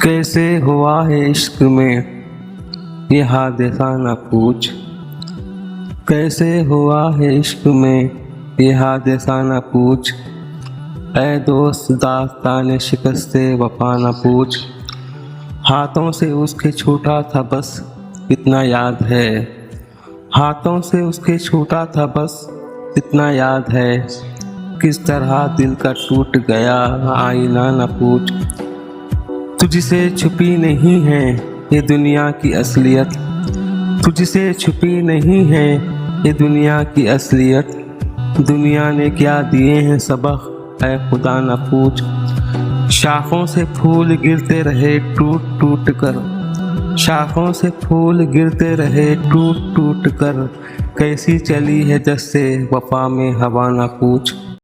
कैसे हुआ है इश्क में ये हादसा न पूछ। कैसे हुआ है इश्क में ये हादसा न पूछ। ऐ दोस्त दास्तान शिकस्त वफा न पूछ। हाथों से उसके छूटा था बस इतना याद है। हाथों से उसके छूटा था बस इतना याद है। किस तरह दिल का टूट गया आईना न पूछ। तुझसे छुपी नहीं है ये दुनिया की असलियत। तुझसे छुपी नहीं है ये दुनिया की असलियत। दुनिया ने क्या दिए हैं सबक ऐ खुदा न पूछ। शाखों से फूल गिरते रहे टूट टूट कर। शाखों से फूल गिरते रहे टूट टूट कर। कैसी चली है जैसे वफा में हवा न पूछ।